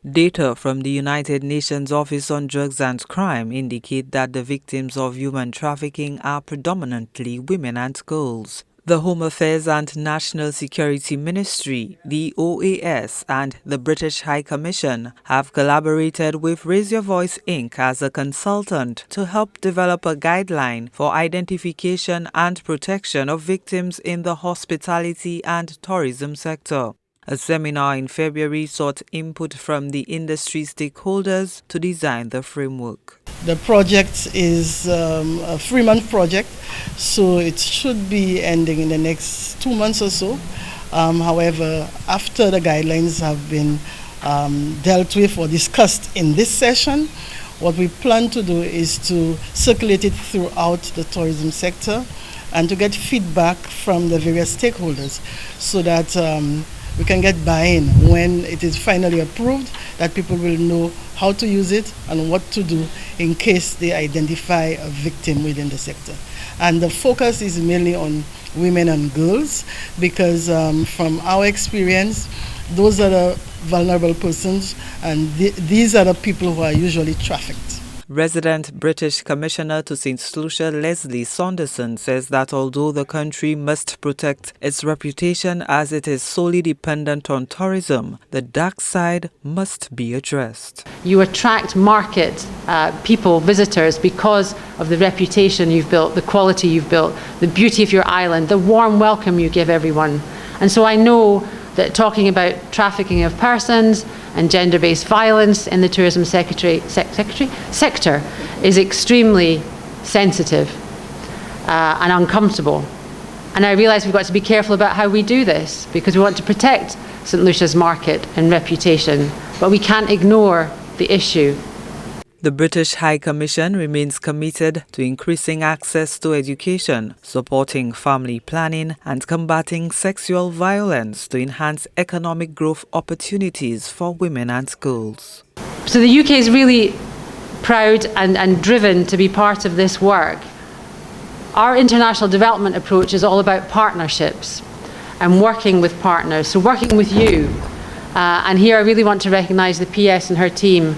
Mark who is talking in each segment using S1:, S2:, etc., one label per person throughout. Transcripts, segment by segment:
S1: Data from the United Nations Office on Drugs and Crime indicate that the victims of human trafficking are predominantly women and girls. The Home Affairs and National Security Ministry, the OAS, and the British High Commission have collaborated with Raise Your Voice Inc. as a consultant to help develop a guideline for identification and protection of victims in the hospitality and tourism sector. A seminar in February sought input from the industry stakeholders to design the framework.
S2: The project is a 3-month project, so it should be ending in the next 2 months or so. However, after the guidelines have been dealt with or discussed in this session, what we plan to do is to circulate it throughout the tourism sector and to get feedback from the various stakeholders so that we can get buy-in when it is finally approved, that people will know how to use it and what to do in case they identify a victim within the sector. And the focus is mainly on women and girls because from our experience, those are the vulnerable persons and these are the people who are usually trafficked.
S1: Resident British Commissioner to St. Lucia Leslie Saunderson says that although the country must protect its reputation as it is solely dependent on tourism, the dark side must be addressed.
S3: You attract market people, visitors, because of the reputation you've built, the quality you've built, the beauty of your island, the warm welcome you give everyone. And so I know that talking about trafficking of persons and gender-based violence in the tourism sector is extremely sensitive and uncomfortable. And I realise we've got to be careful about how we do this because we want to protect St. Lucia's market and reputation, but we can't ignore the issue.
S1: The British High Commission remains committed to increasing access to education, supporting family planning, and combating sexual violence to enhance economic growth opportunities for women and girls.
S3: So the UK is really proud and driven to be part of this work. Our international development approach is all about partnerships and working with partners, so working with you. And here I really want to recognise the PS and her team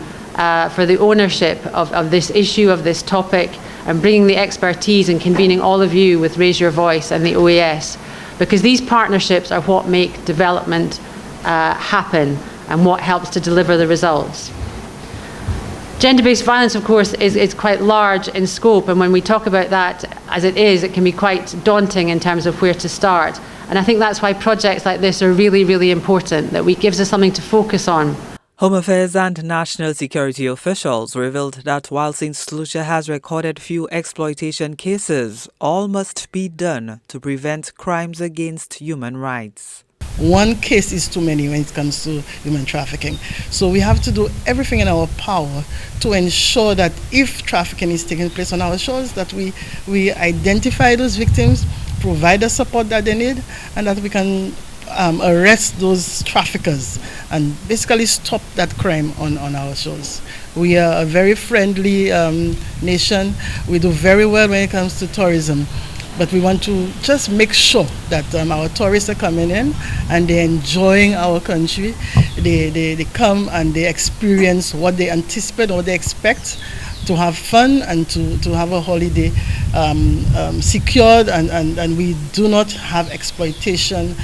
S3: for the ownership of this issue, of this topic, and bringing the expertise and convening all of you with Raise Your Voice and the OAS, because these partnerships are what make development happen and what helps to deliver the results. Gender-based violence, of course, is quite large in scope, and when we talk about that as it is, it can be quite daunting in terms of where to start. And I think that's why projects like this are really, really important, that it gives us something to focus on.
S1: Home Affairs and National Security officials revealed that while St. Lucia has recorded few exploitation cases, all must be done to prevent crimes against human rights.
S2: One case is too many when it comes to human trafficking. So we have to do everything in our power to ensure that if trafficking is taking place on our shores, that we identify those victims, provide the support that they need, and that we can arrest those traffickers and basically stop that crime on our shores. We are a very friendly nation. We do very well when it comes to tourism, but we want to just make sure that our tourists are coming in and they're enjoying our country. They come and they experience what they anticipate or they expect, to have fun and to have a holiday secured, and we do not have exploitation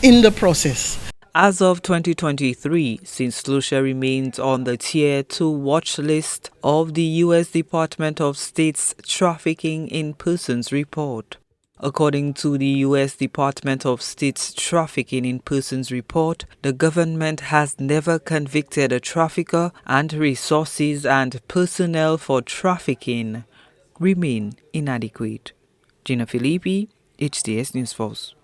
S2: in the process.
S1: As of 2023, St. Lucia remains on the Tier 2 watch list of the U.S. Department of State's Trafficking in Persons report. According to the U.S. Department of State's Trafficking in Persons report, the government has never convicted a trafficker, and resources and personnel for trafficking remain inadequate. Gina Filippi, HTS News Force.